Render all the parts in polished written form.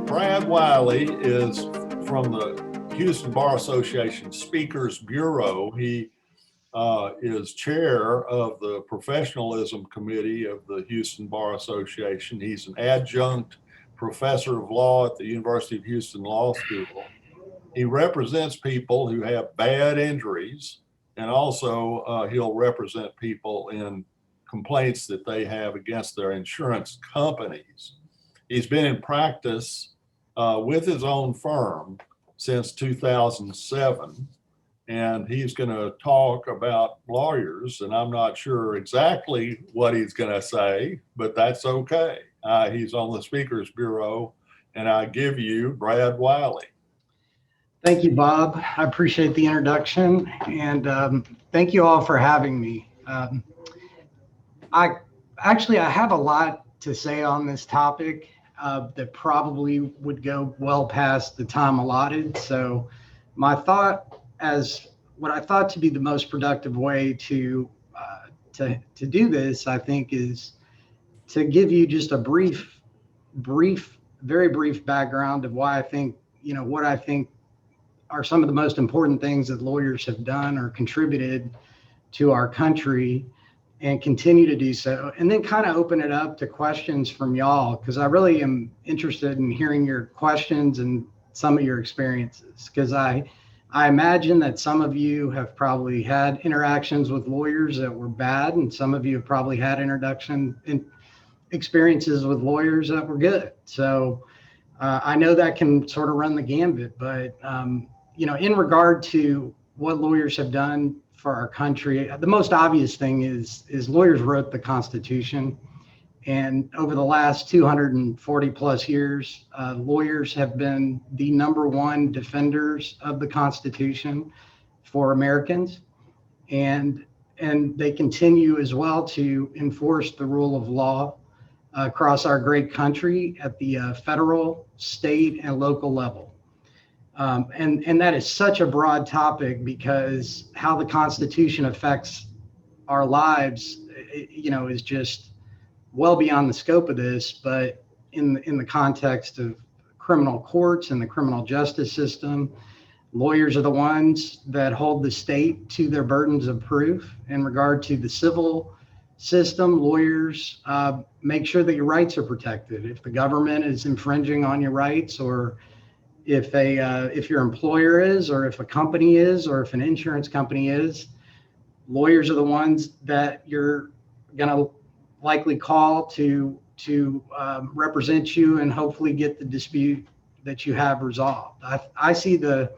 Brad Wyly is from the Houston Bar Association Speakers Bureau. He is chair of the Professionalism Committee of the Houston Bar Association. He's an adjunct professor of law at the University of Houston Law School. He represents people who have bad injuries, and also he'll represent people in complaints that they have against their insurance companies. He's been in practice with his own firm since 2007, and he's going to talk about lawyers, and I'm not sure exactly what he's going to say, but that's okay. He's on the Speakers Bureau, and I give you Brad Wyly. Thank you, Bob. I appreciate the introduction, and thank you all for having me. I have a lot to say on this topic that probably would go well past the time allotted. So my thought, as what I thought to be the most productive way to do this, I think, is to give you just a very brief background of why I think, what I think are some of the most important things that lawyers have done or contributed to our country and continue to do so, and then kind of open it up to questions from y'all, because I really am interested in hearing your questions and some of your experiences, because I imagine that some of you have probably had interactions with lawyers that were bad, and some of you have probably had experiences with lawyers that were good. So I know that can sort of run the gambit, but in regard to what lawyers have done for our country, the most obvious thing is lawyers wrote the Constitution, and over the last 240 plus years, lawyers have been the number one defenders of the Constitution for Americans, and they continue as well to enforce the rule of law across our great country at the federal, state, and local level. And that is such a broad topic, because how the Constitution affects our lives, is just well beyond the scope of this. But in the context of criminal courts and the criminal justice system, lawyers are the ones that hold the state to their burdens of proof. In regard to the civil system, lawyers make sure that your rights are protected. If the government is infringing on your rights, or if your employer is, or if a company is, or if an insurance company is, lawyers are the ones that you're going to likely call to represent you and hopefully get the dispute that you have resolved. I see the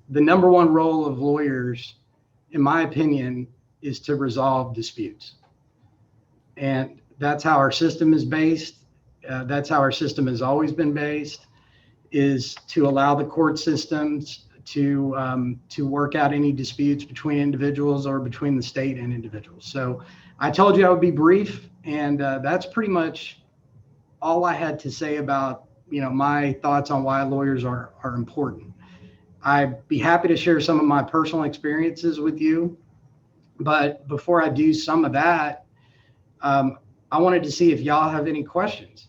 number one role of lawyers, in my opinion, is to resolve disputes. And that's how our system is based. That's how our system has always been based, is to allow the court systems to work out any disputes between individuals or between the state and individuals. So I told you I would be brief, and that's pretty much all I had to say about my thoughts on why lawyers are important. I'd be happy to share some of my personal experiences with you, but before I do some of that, I wanted to see if y'all have any questions.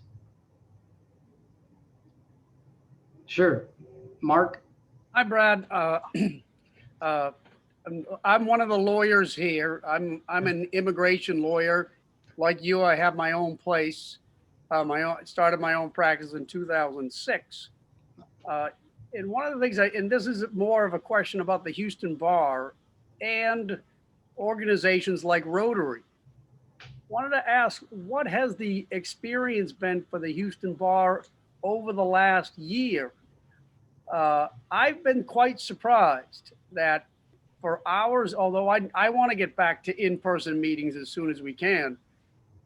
Sure. Mark? Hi, Brad. I'm one of the lawyers here. I'm an immigration lawyer. Like you, I have my own place. Started my own practice in 2006. And one of the things, and this is more of a question about the Houston Bar and organizations like Rotary. Wanted to ask, what has the experience been for the Houston Bar over the last year? I've been quite surprised that for hours, although I want to get back to in-person meetings as soon as we can,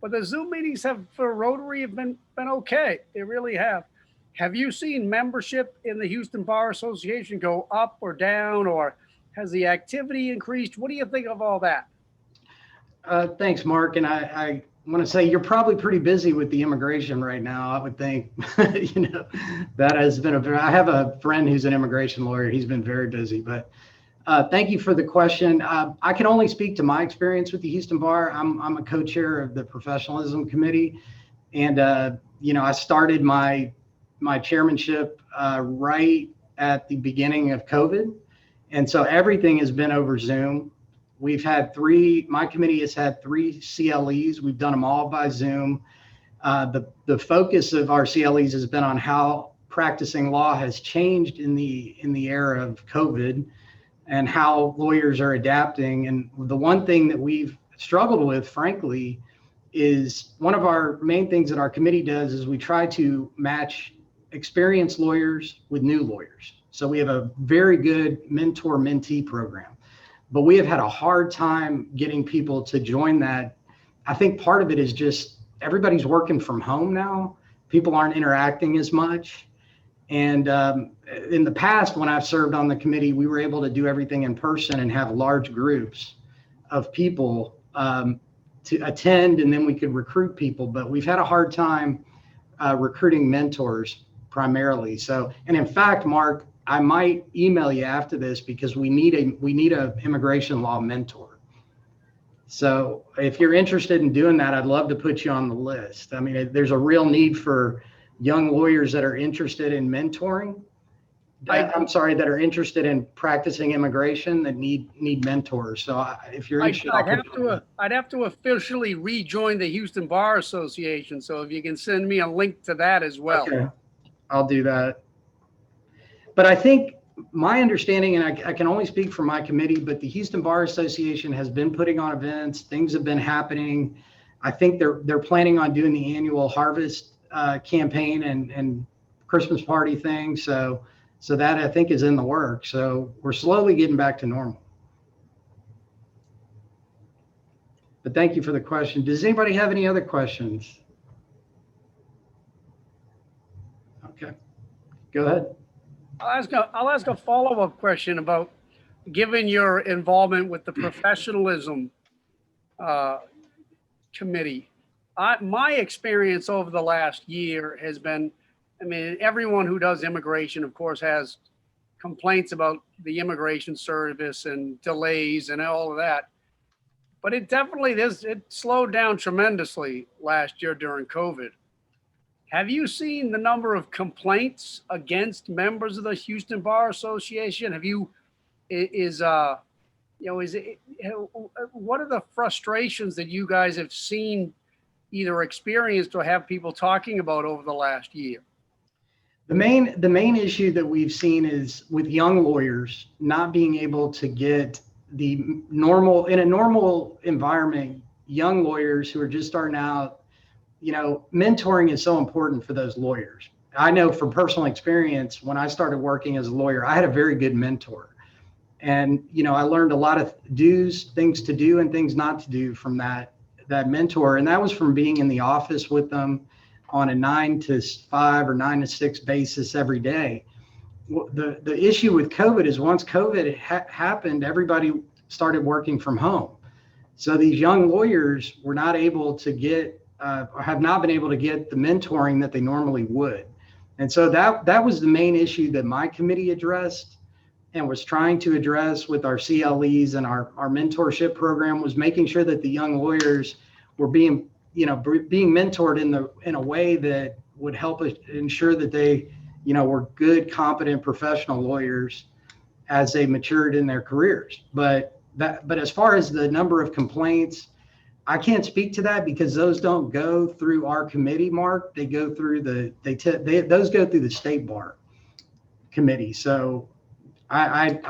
but the Zoom meetings for Rotary have been okay. They really have. Have you seen membership in the Houston Bar Association go up or down, or has the activity increased? What do you think of all that? Thanks, Mark. And I want to say you're probably pretty busy with the immigration right now. I would think, that has been I have a friend who's an immigration lawyer. He's been very busy, but thank you for the question. I can only speak to my experience with the Houston Bar. I'm a co-chair of the Professionalism Committee, and I started my my chairmanship right at the beginning of COVID. And so everything has been over Zoom. We've had my committee has had 3 CLEs. We've done them all by Zoom. The focus of our CLEs has been on how practicing law has changed in the era of COVID and how lawyers are adapting. And the one thing that we've struggled with, frankly, is one of our main things that our committee does is we try to match experienced lawyers with new lawyers. So we have a very good mentor-mentee program, but we have had a hard time getting people to join that. I think part of it is just everybody's working from home now. People aren't interacting as much. And in the past, when I've served on the committee, we were able to do everything in person and have large groups of people to attend, and then we could recruit people. But we've had a hard time recruiting mentors primarily. So, and in fact, Mark, I might email you after this because we need a immigration law mentor. So if you're interested in doing that, I'd love to put you on the list. I mean, there's a real need for young lawyers that are interested in mentoring. That are interested in practicing immigration that need mentors. So if you're interested, I'd have to officially rejoin the Houston Bar Association. So if you can send me a link to that as well. Okay, I'll do that. But I think my understanding, and I can only speak for my committee, but the Houston Bar Association has been putting on events. Things have been happening. I think they're planning on doing the annual harvest campaign and Christmas party thing. So that I think is in the works. So we're slowly getting back to normal. But thank you for the question. Does anybody have any other questions? Okay, go ahead. I'll ask a follow-up question about, given your involvement with the Professionalism Committee. My experience over the last year has been, I mean, everyone who does immigration, of course, has complaints about the immigration service and delays and all of that. But it slowed down tremendously last year during COVID. Have you seen the number of complaints against members of the Houston Bar Association? What are the frustrations that you guys have seen, either experienced or have people talking about over the last year? The main issue that we've seen is with young lawyers not being able to get in a normal environment, young lawyers who are just starting out. Mentoring is so important for those lawyers. I know from personal experience, when I started working as a lawyer, I had a very good mentor. And, I learned a lot of things to do and things not to do from that mentor. And that was from being in the office with them on a 9 to 5 or 9 to 6 basis every day. The issue with COVID is once COVID happened, everybody started working from home. So these young lawyers were not able to get have not been able to get the mentoring that they normally would. And so that was the main issue that my committee addressed and was trying to address with our CLEs and our mentorship program, was making sure that the young lawyers were being mentored in a way that would help us ensure that they, were good, competent, professional lawyers as they matured in their careers. But as far as the number of complaints, I can't speak to that because those don't go through our committee, Mark. They go through those go through the state bar committee. So I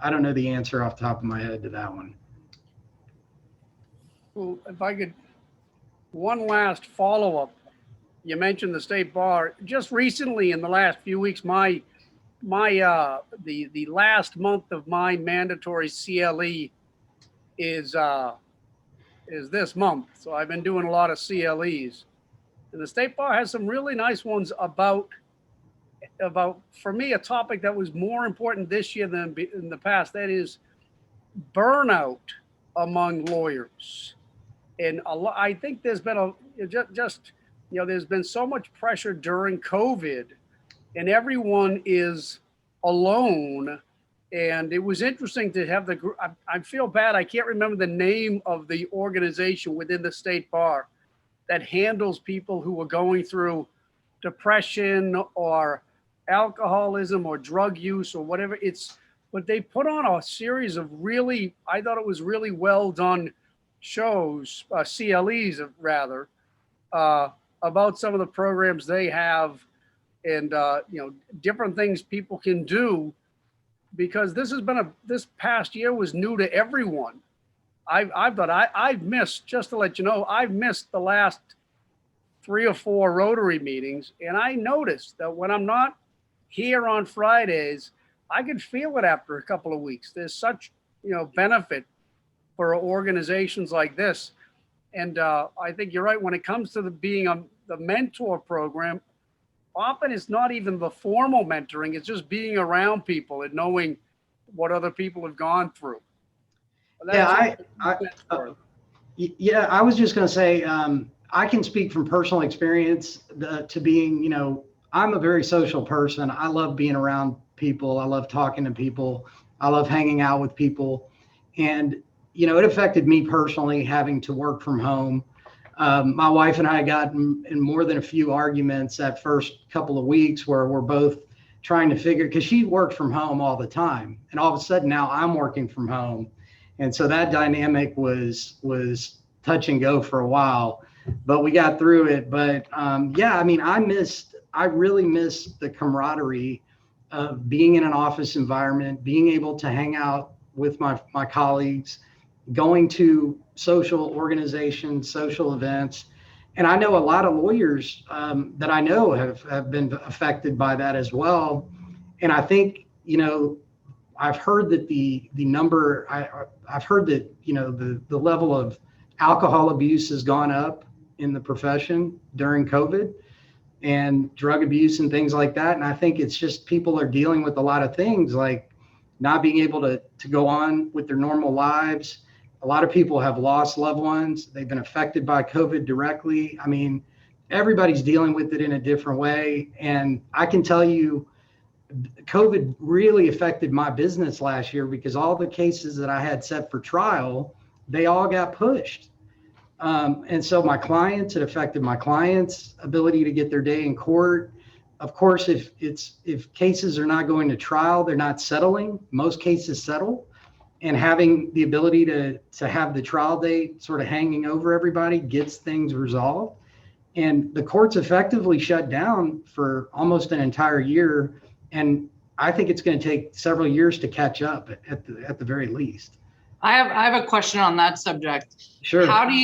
don't know the answer off the top of my head to that one. Well, if I could, one last follow-up. You mentioned the state bar. Just recently, in the last few weeks, the last month of my mandatory CLE is this month. So I've been doing a lot of CLEs, and the state bar has some really nice ones about, for me, a topic that was more important this year than in the past. That is burnout among lawyers. And I think there's been there's been so much pressure during COVID, and everyone is alone. And it was interesting to have the group. I feel bad. I can't remember the name of the organization within the state bar that handles people who are going through depression or alcoholism or drug use or whatever. But they put on a series of really, I thought it was really well done shows, CLEs rather, about some of the programs they have and, different things people can do, because this past year was new to everyone. I've missed, just to let you know, I've missed the last 3 or 4 Rotary meetings. And I noticed that when I'm not here on Fridays, I could feel it after a couple of weeks. There's such, benefit for organizations like this. And I think you're right. When it comes to being the mentor program, often it's not even the formal mentoring. It's just being around people and knowing what other people have gone through. I was just going to say, I can speak from personal experience to being, I'm a very social person. I love being around people. I love talking to people. I love hanging out with people. And, it affected me personally having to work from home. My wife and I got in more than a few arguments that first couple of weeks where we're both trying to figure, because she worked from home all the time. And all of a sudden now I'm working from home. And so that dynamic was touch and go for a while, but we got through it. But I really missed the camaraderie of being in an office environment, being able to hang out with my colleagues, going to social organizations, social events. And I know a lot of lawyers that I know have been affected by that as well. And I think, I've heard that I've heard that, the level of alcohol abuse has gone up in the profession during COVID, and drug abuse and things like that. And I think it's just people are dealing with a lot of things like not being able to go on with their normal lives. A lot of people have lost loved ones. They've been affected by COVID directly. I mean, everybody's dealing with it in a different way. And I can tell you, COVID really affected my business last year because all the cases that I had set for trial, they all got pushed. And so it affected my clients' ability to get their day in court. Of course, if cases are not going to trial, they're not settling. Most cases settle. And having the ability to have the trial date sort of hanging over everybody gets things resolved. And the courts effectively shut down for almost an entire year. And I think it's going to take several years to catch up at the very least. I have a question on that subject. Sure. How do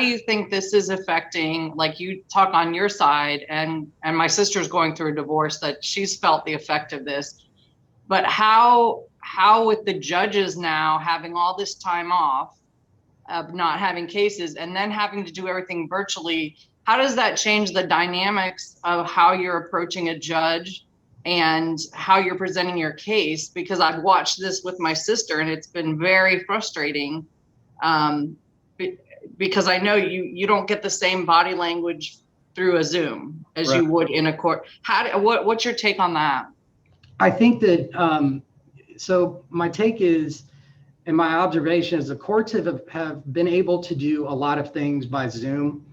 you think this is affecting, like you talk on your side, and my sister's going through a divorce that she's felt the effect of this, but how with the judges now having all this time off of not having cases and then having to do everything virtually, how does that change the dynamics of how you're approaching a judge and how you're presenting your case? Because I've watched this with my sister and it's been very frustrating, because I know you don't get the same body language through a Zoom as you would in a court. What's your take on that? I think that, so my take is, and my observation is the courts have been able to do a lot of things by Zoom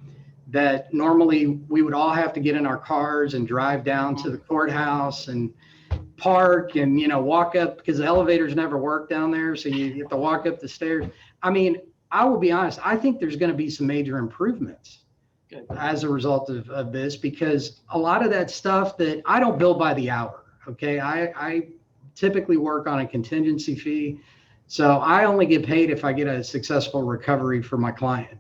that normally we would all have to get in our cars and drive down to the courthouse and park and, walk up, because the elevators never work down there. So you have to walk up the stairs. I mean, I will be honest, I think there's going to be some major improvements as a result of this, because a lot of that stuff that I don't bill by the hour. Okay. I typically work on a contingency fee. So I only get paid if I get a successful recovery for my client.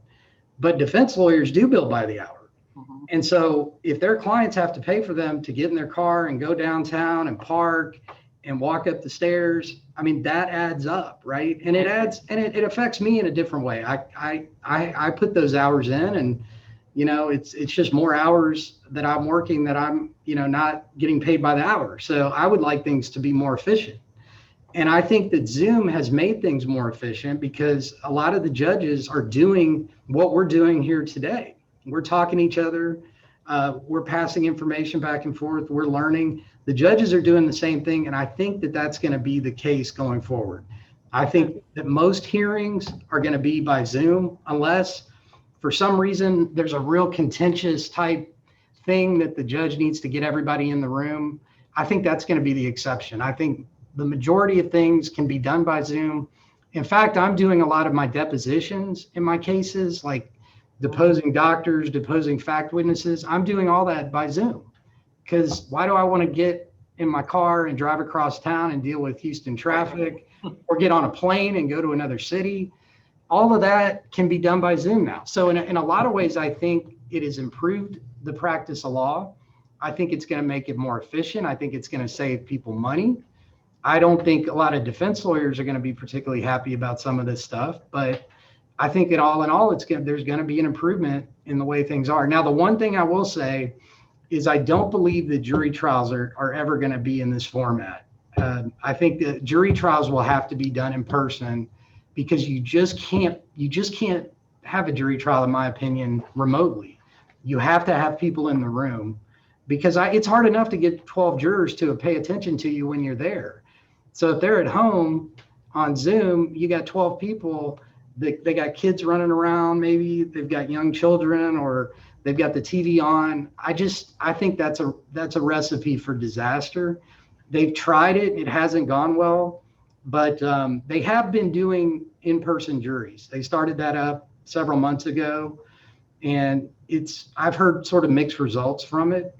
But defense lawyers do bill by the hour. Mm-hmm. And so if their clients have to pay for them to get in their car and go downtown and park and walk up the stairs, I mean, that adds up, right? And it affects me in a different way. I put those hours in, and, it's just more hours that I'm working that I'm, not getting paid by the hour. So I would like things to be more efficient. And I think that Zoom has made things more efficient because a lot of the judges are doing what we're doing here today. We're talking to each other. We're passing information back and forth. We're learning. The judges are doing the same thing. And I think that that's going to be the case going forward. I think that most hearings are going to be by Zoom, unless for some reason there's a real contentious type thing that the judge needs to get everybody in the room, I think that's going to be the exception. I think the majority of things can be done by Zoom. In fact, I'm doing a lot of my depositions in my cases, like deposing doctors, deposing fact witnesses. I'm doing all that by Zoom, because why do I want to get in my car and drive across town and deal with Houston traffic, or get on a plane and go to another city? All of that can be done by Zoom now. So in a lot of ways, I think it has improved the practice of law. I think it's going to make it more efficient. I think it's going to save people money. I don't think a lot of defense lawyers are going to be particularly happy about some of this stuff, but I think in all, there's going to be an improvement in the way things are. Now, the one thing I will say is I don't believe that jury trials are ever going to be in this format. I think that jury trials will have to be done in person, because you just can't have a jury trial, in my opinion, remotely. You have to have people in the room, because it's hard enough to get 12 jurors to pay attention to you when you're there. So if they're at home on Zoom, you got 12 people, they got kids running around, maybe they've got young children, or they've got the TV on. I think that's a recipe for disaster. They've tried it. It hasn't gone well, but they have been doing in-person juries. They started that up several months ago, and I've heard sort of mixed results from it.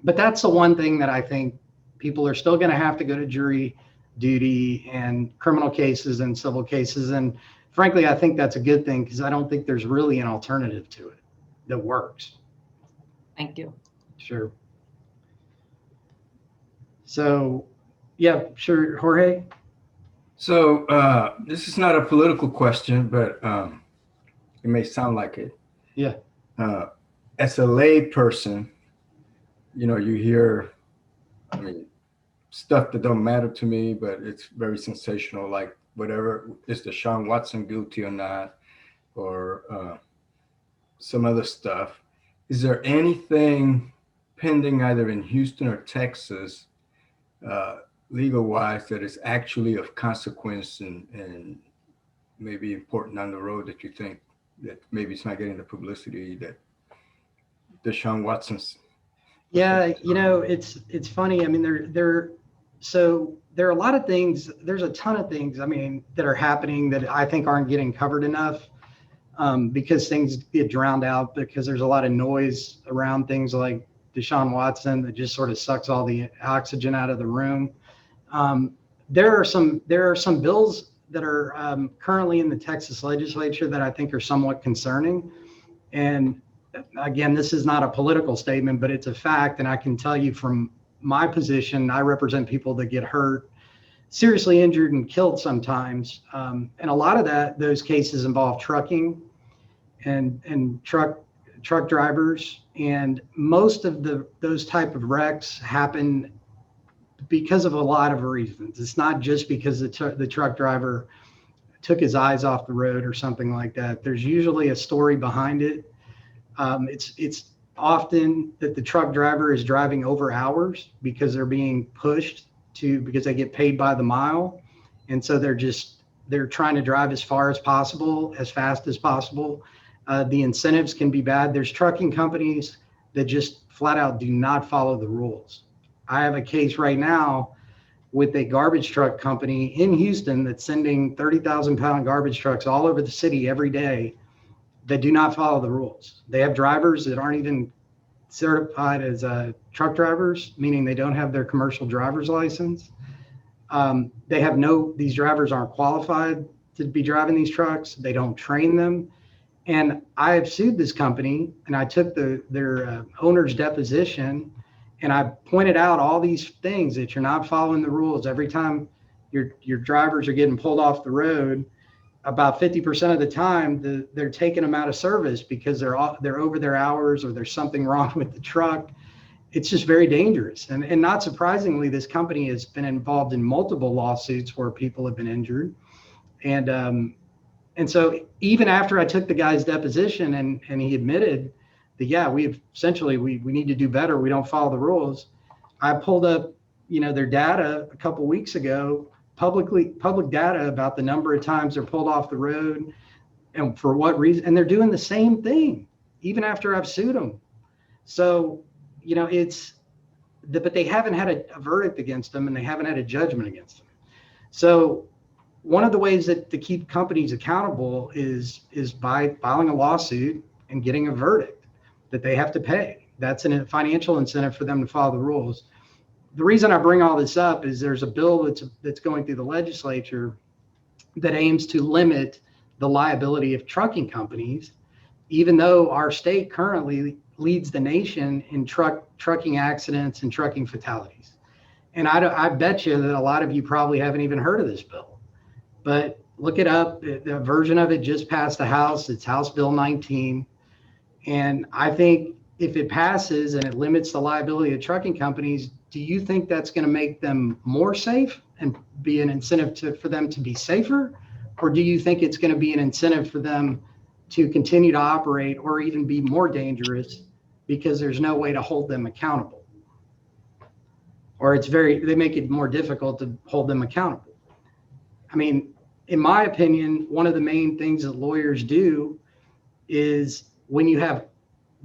But that's the one thing that I think people are still going to have to go to jury duty and criminal cases and civil cases. And frankly, I think that's a good thing, because I don't think there's really an alternative to it that works. Thank you. Sure. So, yeah, sure, Jorge. So this is not a political question, but it may sound like it. Yeah. As a lay person, you hear, stuff that don't matter to me, but it's very sensational, like whatever, is Deshaun Watson guilty or not, or some other stuff. Is there anything pending either in Houston or Texas, legal-wise, that is actually of consequence and maybe important on the road that you think that maybe it's not getting the publicity that Deshaun Watson's? Yeah, it's funny. I mean, there are a lot of things. There's a ton of things, that are happening that I think aren't getting covered enough, because things get drowned out, because there's a lot of noise around things like Deshaun Watson that just sort of sucks all the oxygen out of the room. There are some bills that are currently in the Texas legislature that I think are somewhat concerning. And again, this is not a political statement, but it's a fact. And I can tell you from my position, I represent people that get hurt, seriously injured, and killed sometimes. And a lot of those cases involve trucking and truck drivers. And most of those type of wrecks happen because of a lot of reasons. It's not just because the truck driver took his eyes off the road or something like that. There's usually a story behind it. It's often that the truck driver is driving over hours because they're being pushed because they get paid by the mile. And so they're trying to drive as far as possible, as fast as possible. The incentives can be bad. There's trucking companies that just flat out do not follow the rules. I have a case right now with a garbage truck company in Houston that's sending 30,000-pound garbage trucks all over the city every day that do not follow the rules. They have drivers that aren't even certified as truck drivers, meaning they don't have their commercial driver's license. These drivers aren't qualified to be driving these trucks. They don't train them. And I have sued this company, and I took their owner's deposition, and I pointed out all these things that you're not following the rules. Every time your drivers are getting pulled off the road, about 50% of the time, they're taking them out of service because they're over their hours, or there's something wrong with the truck. It's just very dangerous. And not surprisingly, this company has been involved in multiple lawsuits where people have been injured. And so even after I took the guy's deposition and he admitted that, yeah, we need to do better, we don't follow the rules, I pulled up, their data a couple of weeks ago, public data about the number of times they're pulled off the road and for what reason. And they're doing the same thing even after I've sued them. So but they haven't had a verdict against them, and they haven't had a judgment against them. So one of the ways that to keep companies accountable is by filing a lawsuit and getting a verdict that they have to pay. That's a financial incentive for them to follow the rules. The reason I bring all this up is there's a bill that's going through the legislature that aims to limit the liability of trucking companies, even though our state currently leads the nation in trucking accidents and trucking fatalities. And I bet you that a lot of you probably haven't even heard of this bill, but look it up. The version of it just passed the House. It's House Bill 19. And I think if it passes and it limits the liability of trucking companies, do you think that's going to make them more safe and be an incentive for them to be safer? Or do you think it's going to be an incentive for them to continue to operate or even be more dangerous because there's no way to hold them accountable? Or they make it more difficult to hold them accountable. I mean, in my opinion, one of the main things that lawyers do is when you have,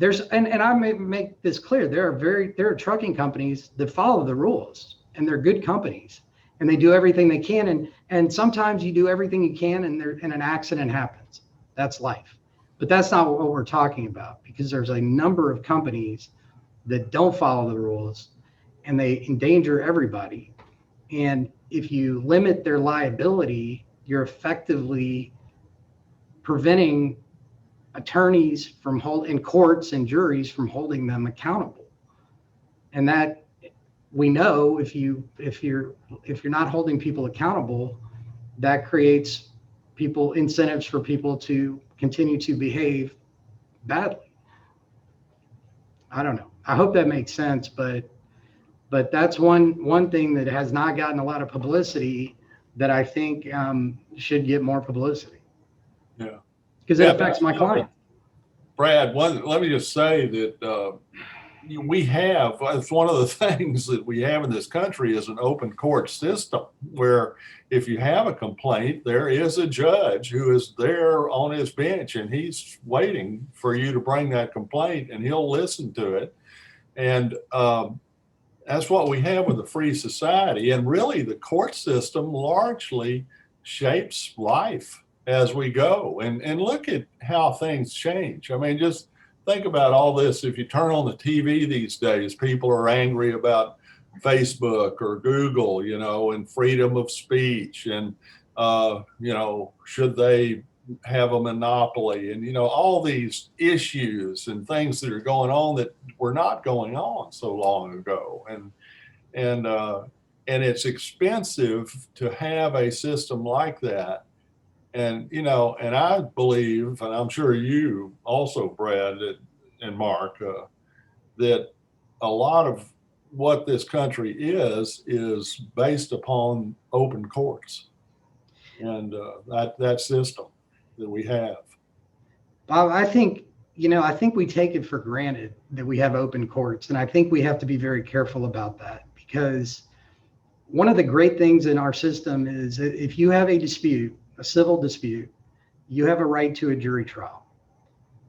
and I may make this clear, there are trucking companies that follow the rules, and they're good companies, and they do everything they can. And sometimes you do everything you can and an accident happens. That's life. But that's not what we're talking about, because there's a number of companies that don't follow the rules and they endanger everybody. And if you limit their liability, you're effectively preventing attorneys and courts and juries from holding them accountable. And that we know if you're not holding people accountable, that creates incentives for people to continue to behave badly. I don't know. I hope that makes sense, but that's one thing that has not gotten a lot of publicity that I think should get more publicity. Yeah. Because it affects my client. Brad, let me just say that it's one of the things that we have in this country is an open court system where if you have a complaint, there is a judge who is there on his bench and he's waiting for you to bring that complaint and he'll listen to it. And that's what we have with a free society. And really the court system largely shapes life as we go. And look at how things change. I mean, just think about all this. If you turn on the TV these days, people are angry about Facebook or Google, and freedom of speech and, should they have a monopoly and, all these issues and things that are going on that were not going on so long ago. And it's expensive to have a system like that. And, and I believe, and I'm sure you also, Brad and Mark, that a lot of what this country is based upon open courts and that system that we have. Bob, I think we take it for granted that we have open courts. And I think we have to be very careful about that, because one of the great things in our system is that if you have a dispute, a civil dispute, you have a right to a jury trial.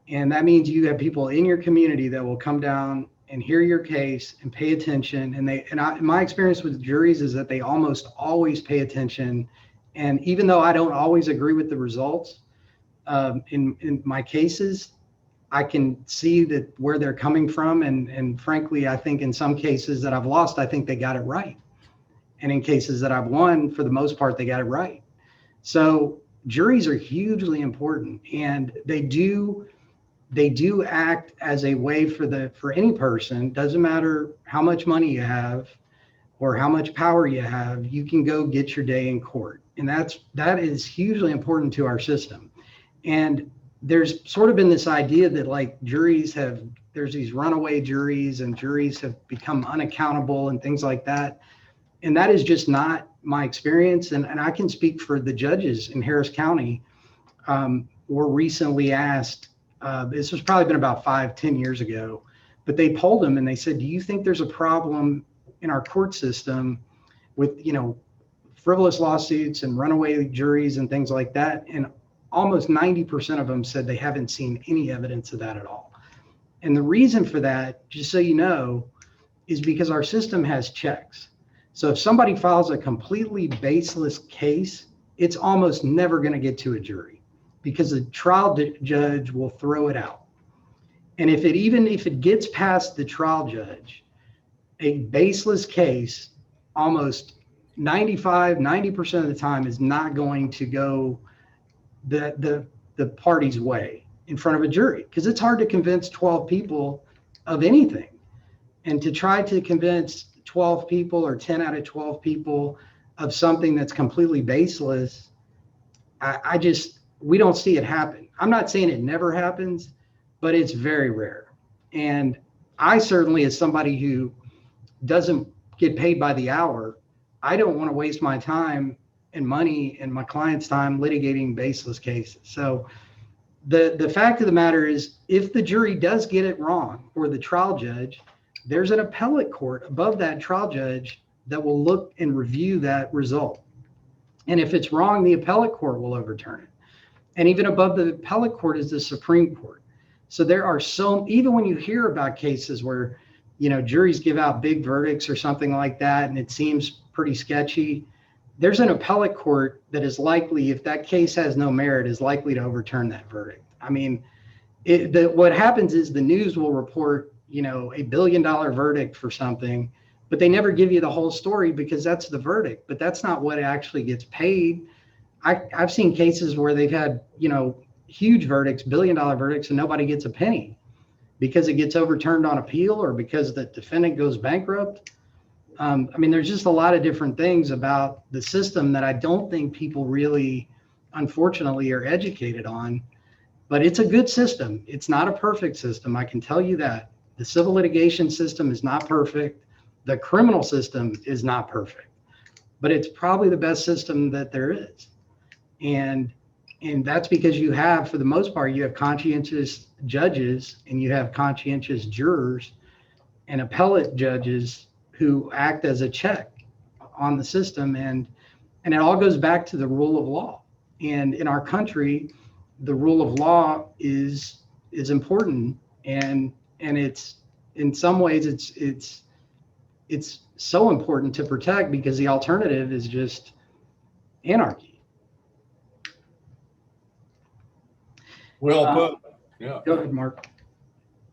And that means you have people in your community that will come down and hear your case and pay attention. My experience with juries is that they almost always pay attention. And even though I don't always agree with the results, in my cases, I can see that where they're coming from. And frankly, I think in some cases that I've lost, I think they got it right. And in cases that I've won, for the most part, they got it right. So juries are hugely important, and they do act as a way for any person. Doesn't matter how much money you have or how much power you have, you can go get your day in court. And that is hugely important to our system. And there's sort of been this idea that like there's these runaway juries and juries have become unaccountable and things like that. And that is just not my experience. And I can speak for the judges in Harris County. Were recently asked, this was probably been about 5-10 years ago, but they polled them and they said, do you think there's a problem in our court system with, frivolous lawsuits and runaway juries and things like that? And almost 90% of them said they haven't seen any evidence of that at all. And the reason for that, just so you know, is because our system has checks. So if somebody files a completely baseless case, it's almost never going to get to a jury because the trial judge will throw it out. And if it gets past the trial judge, a baseless case almost 90% of the time is not going to go the party's way in front of a jury, because it's hard to convince 12 people of anything. And to try to convince 12 people or 10 out of 12 people of something that's completely baseless, we don't see it happen. I'm not saying it never happens, but it's very rare. And I certainly, as somebody who doesn't get paid by the hour, I don't want to waste my time and money and my client's time litigating baseless cases. So the fact of the matter is, if the jury does get it wrong, or the trial judge, there's an appellate court above that trial judge that will look and review that result. And if it's wrong, the appellate court will overturn it. And even above the appellate court is the Supreme Court. So there are even when you hear about cases where, juries give out big verdicts or something like that, and it seems pretty sketchy, there's an appellate court that is likely, if that case has no merit, is likely to overturn that verdict. I mean, what happens is the news will report, a $1 billion verdict for something, but they never give you the whole story because that's the verdict. But that's not what actually gets paid. I've seen cases where they've had, huge verdicts, $1 billion verdicts, and nobody gets a penny because it gets overturned on appeal or because the defendant goes bankrupt. There's just a lot of different things about the system that I don't think people really, unfortunately, are educated on. But it's a good system. It's not a perfect system. I can tell you that. The civil litigation system is not perfect. The criminal system is not perfect. But it's probably the best system that there is. And that's because you have, for the most part, you have conscientious judges and you have conscientious jurors and appellate judges who act as a check on the system. And it all goes back to the rule of law. And in our country, the rule of law is important. And it's, in some ways, it's so important to protect because the alternative is just anarchy. Well put. Yeah. Go ahead, Mark.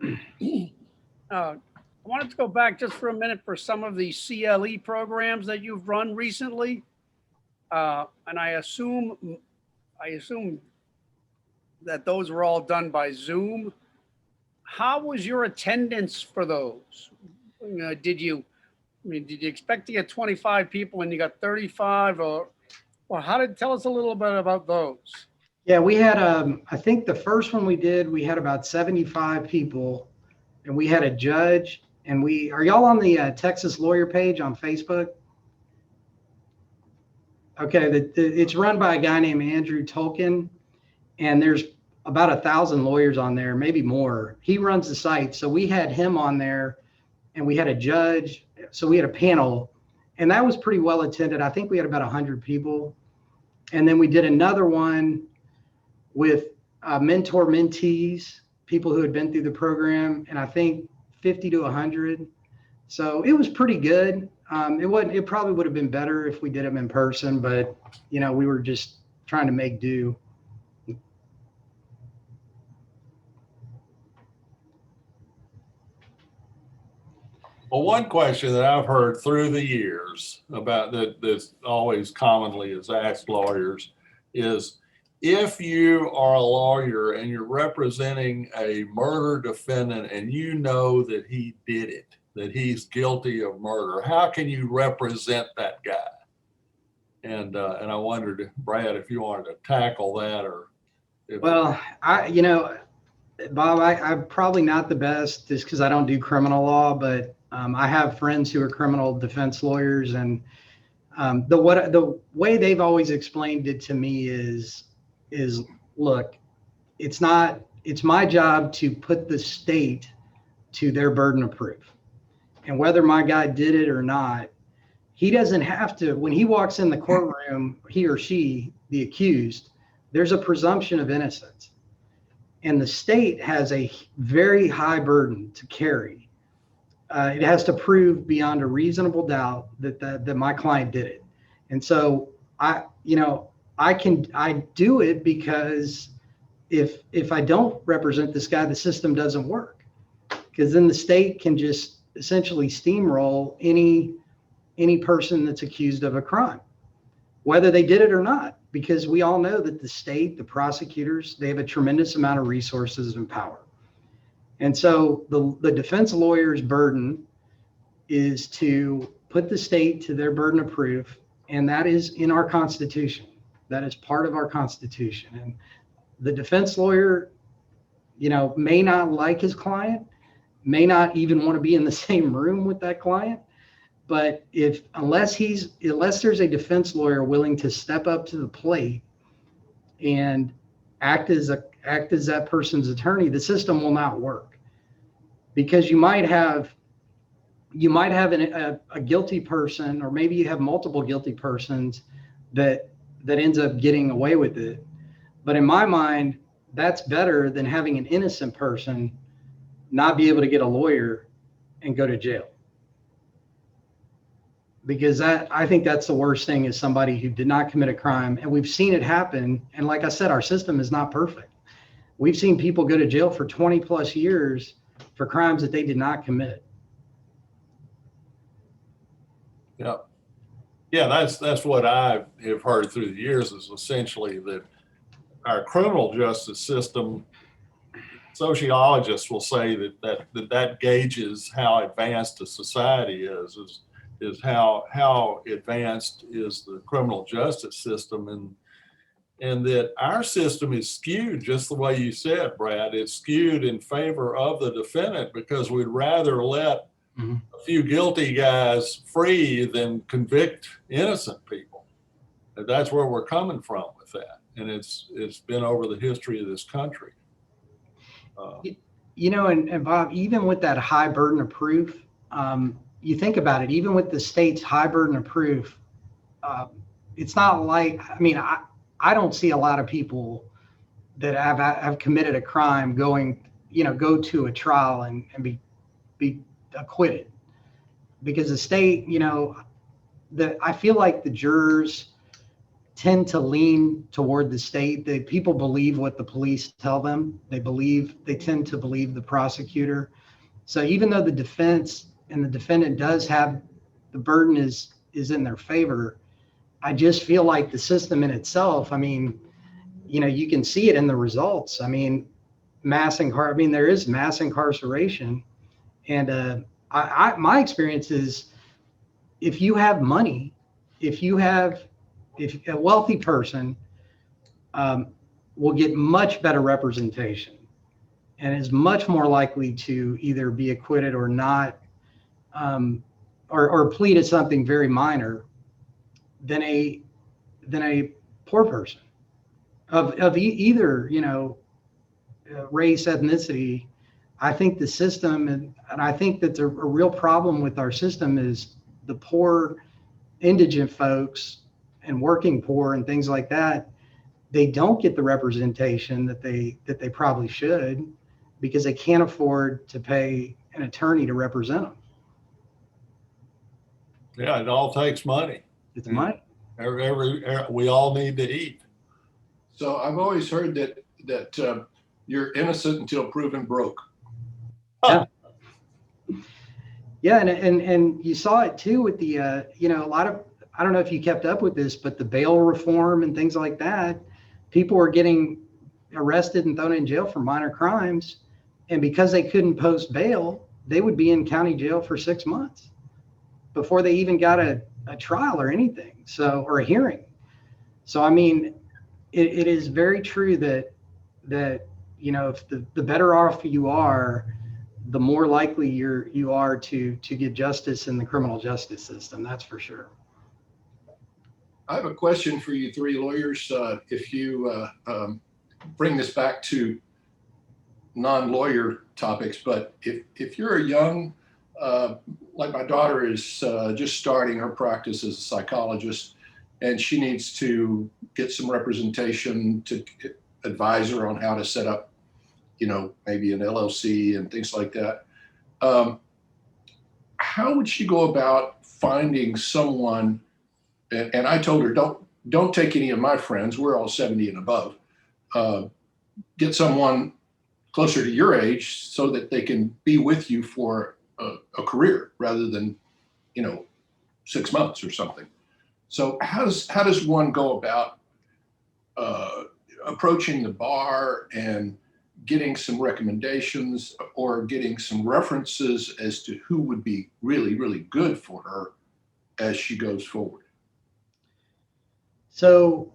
I wanted to go back just for a minute for some of the CLE programs that you've run recently. And I assume that those were all done by Zoom. How was your attendance for those? Did you expect to get 25 people and you got 35, or tell us a little bit about those? Yeah, we had, I think the first one we did, we had about 75 people, and we had a judge. And are y'all on the Texas Lawyer page on Facebook? Okay, it's run by a guy named Andrew Tolkien, and there's about 1,000 lawyers on there, maybe more. He runs the site. So we had him on there, and we had a judge. So we had a panel, and that was pretty well attended. I think we had about 100 people. And then we did another one with mentor mentees, people who had been through the program, and I think 50 to 100. So it was pretty good. It probably would have been better if we did them in person, but we were just trying to make do. Well, one question that I've heard through the years about that's always commonly is asked lawyers is, if you are a lawyer and you're representing a murder defendant and you know that he did it, that he's guilty of murder, how can you represent that guy? And I wondered, Brad, if you wanted to tackle that, or if... Well, Bob, I'm probably not the best just because I don't do criminal law, but I have friends who are criminal defense lawyers, and the way they've always explained it to me is look, it's my job to put the state to their burden of proof. And whether my guy did it or not, he doesn't have to, when he walks in the courtroom, he or she, the accused, there's a presumption of innocence. And the state has a very high burden to carry. It has to prove beyond a reasonable doubt that my client did it. And so I do it because if I don't represent this guy, the system doesn't work, because then the state can just essentially steamroll any person that's accused of a crime, whether they did it or not, because we all know that the state, the prosecutors, they have a tremendous amount of resources and power. And so the defense lawyer's burden is to put the state to their burden of proof, and that is in our Constitution. That is part of our Constitution. And the defense lawyer, may not like his client, may not even want to be in the same room with that client. But unless there's a defense lawyer willing to step up to the plate and act as that person's attorney, the system will not work. Because you might have a guilty person, or maybe you have multiple guilty persons that ends up getting away with it. But in my mind, that's better than having an innocent person not be able to get a lawyer and go to jail. Because I think that's the worst thing, is somebody who did not commit a crime. And we've seen it happen. And like I said, our system is not perfect. We've seen people go to jail for 20 plus years for crimes that they did not commit. Yeah. Yeah, that's what I have heard through the years, is essentially that our criminal justice system, sociologists will say that gauges how advanced a society is how advanced is the criminal justice system, and that our system is skewed just the way you said, Brad. It's skewed in favor of the defendant, because we'd rather let a few guilty guys free than convict innocent people. And that's where we're coming from with that. And it's been over the history of this country. And Bob, even with that high burden of proof, you think about it, even with the state's high burden of proof, it's not like, I don't see a lot of people that have committed a crime go to a trial and be acquitted, because the state, I feel like the jurors tend to lean toward the state. That people believe what the police tell them. They tend to believe the prosecutor. So even though the defense and the defendant does have the burden is in their favor, I just feel like the system in itself, you can see it in the results. There is mass incarceration. And my experience is, if you have money, if a wealthy person will get much better representation and is much more likely to either be acquitted or not, or plead to something very minor than a poor person of either race, ethnicity. I think the system, and I think that a real problem with our system is the poor, indigent folks and working poor and things like that. They don't get the representation that they probably should, because they can't afford to pay an attorney to represent them. Yeah, it all takes money. It's money. We all need to eat. So I've always heard that you're innocent until proven broke. Yeah, and you saw it too with the a lot of, I don't know if you kept up with this, but the bail reform and things like that, people were getting arrested and thrown in jail for minor crimes, and because they couldn't post bail, they would be in county jail for 6 months before they even got a trial or anything, or a hearing. So it is very true that if the better off you are, the more likely you are to get justice in the criminal justice system. That's for sure. I have a question for you three lawyers. If you bring this back to non-lawyer topics, but if you're a young, like my daughter is just starting her practice as a psychologist, and she needs to get some representation to advise her on how to set up maybe an LLC and things like that. How would she go about finding someone? And I told her, don't take any of my friends. We're all 70 and above. Get someone closer to your age so that they can be with you for a career rather than, 6 months or something. So how does one go about approaching the bar and getting some recommendations or getting some references as to who would be really, really good for her as she goes forward? So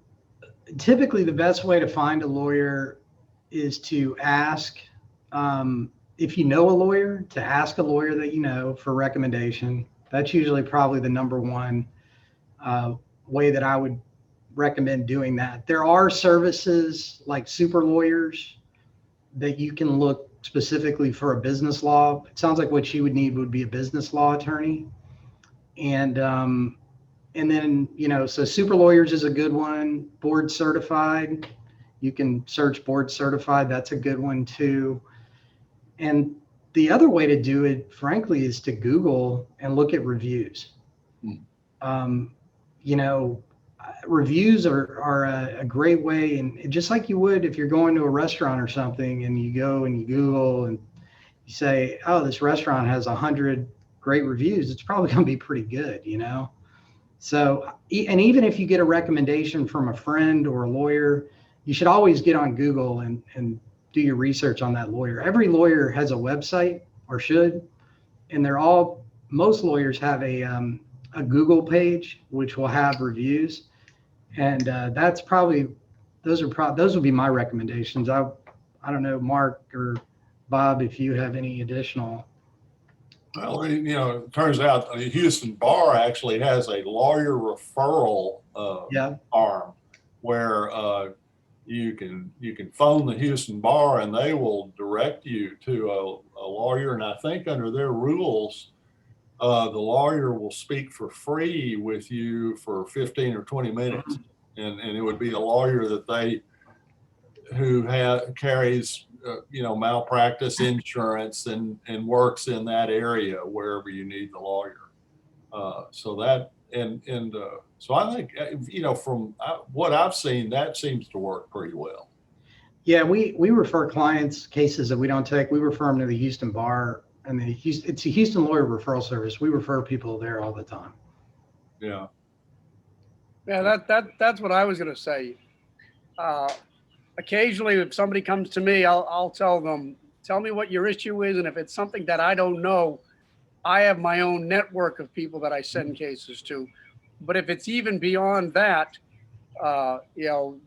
typically the best way to find a lawyer is to ask, if you know a lawyer, to ask a lawyer that you know for recommendation. That's usually probably the number one way that I would recommend doing that. There are services like super lawyers that you can look specifically for a business law. It sounds like what she would need would be a business law attorney. And then, so super lawyers is a good one. Board certified. You can search board certified. That's a good one too. And the other way to do it, frankly, is to Google and look at reviews. Reviews are a great way. And just like you would if you're going to a restaurant or something and you go and you Google and you say, oh, this restaurant has 100 great reviews, it's probably going to be pretty good, So, and even if you get a recommendation from a friend or a lawyer, you should always get on Google and do your research on that lawyer. Every lawyer has a website, or should, and most lawyers have a Google page which will have reviews, and that's probably those would be my recommendations. I don't know, Mark or Bob, if you have any additional. Well, it turns out the Houston Bar actually has a lawyer referral arm where you can phone the Houston Bar and they will direct you to a lawyer. And I think under their rules, the lawyer will speak for free with you for 15 or 20 minutes. And it would be a lawyer who carries malpractice insurance and works in that area wherever you need the lawyer. So I think, from what I've seen, that seems to work pretty well. Yeah, we refer cases that we don't take. We refer them to the Houston Bar, and it's a Houston Lawyer Referral Service. We refer people there all the time. Yeah. Yeah, that's what I was going to say. Occasionally, if somebody comes to me, I'll tell them, tell me what your issue is. And if it's something that I don't know, I have my own network of people that I send cases to. But if it's even beyond that,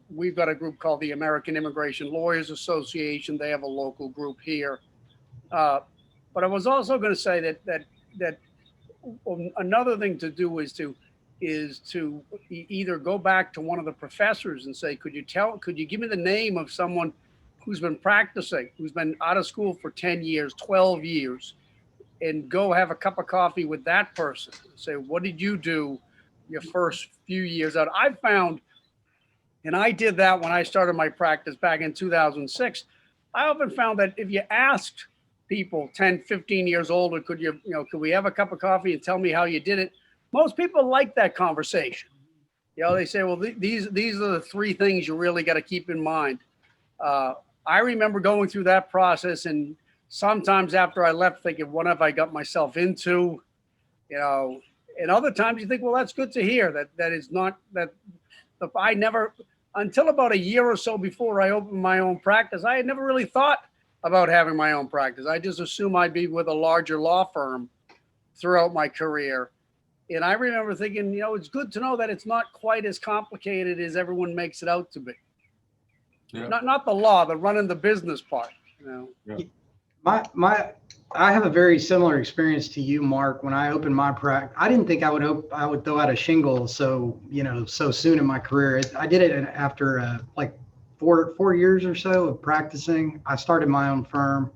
we've got a group called the American Immigration Lawyers Association. They have a local group here. But I was also going to say that another thing to do is to either go back to one of the professors and say, could you give me the name of someone who's been practicing, who's been out of school for 10 years, 12 years, and go have a cup of coffee with that person. Say, what did you do your first few years out? I found, and I did that when I started my practice back in 2006, I often found that if you asked people 10, 15 years older, could we have a cup of coffee and tell me how you did it? Most people like that conversation. They say, well, these are the three things you really got to keep in mind. I remember going through that process, and sometimes after I left thinking, what have I got myself into? And other times you think, well, that's good to hear. That is not that. I never, until about a year or so before I opened my own practice, I had never really thought about having my own practice. I just assumed I'd be with a larger law firm throughout my career. And I remember thinking, it's good to know that it's not quite as complicated as everyone makes it out to be. Yeah. Not the law, the running the business part. Yeah. I have a very similar experience to you, Mark. When I opened my practice, I didn't think I would throw out a shingle so soon in my career. I did it after like 4 years or so of practicing. I started my own firm,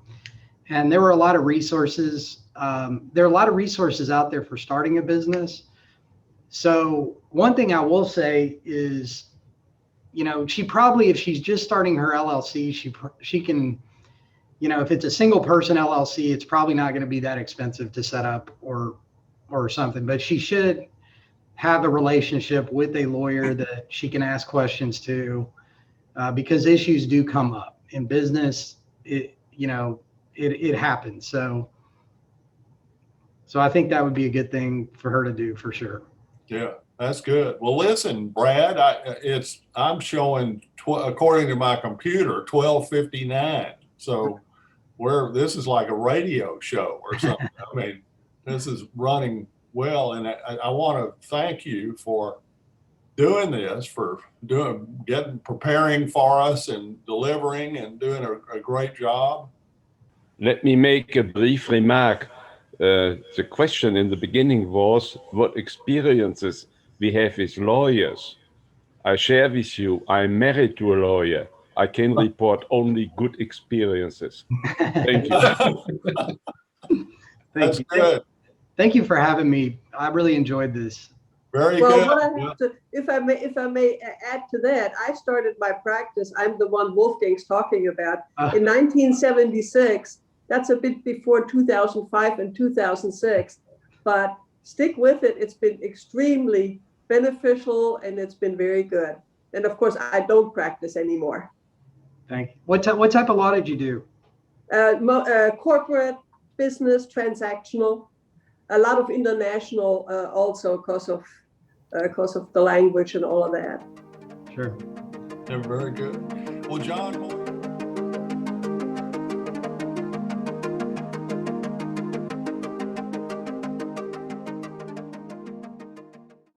and there were a lot of resources. There are a lot of resources out there for starting a business. So one thing I will say is, she probably, if she's just starting her LLC, she can if it's a single person LLC, it's probably not going to be that expensive to set up or something, but she should have a relationship with a lawyer that she can ask questions to, because issues do come up in business. It happens. So I think that would be a good thing for her to do for sure. Yeah, that's good. Well, listen, Brad, I'm showing according to my computer 12:59. So this is like a radio show or something. I mean, this is running well, and I want to thank you for doing this, for preparing for us and delivering and doing a great job. Let me make a brief remark. The question in the beginning was what experiences we have with lawyers. I share with you, I'm married to a lawyer. I can report only good experiences. Thank you. That's good. Thank you for having me. I really enjoyed this. Very Well, good. what I have to, if I may add to that, I started my practice. I'm the one Wolfgang's talking about in 1976. That's a bit before 2005 and 2006, but stick with it. It's been extremely beneficial and it's been very good. And of course, I don't practice anymore. Thank you. What type of law did you do? Corporate, business, transactional, a lot of international also because of the language and all of that. Sure. They're very good. Well, John.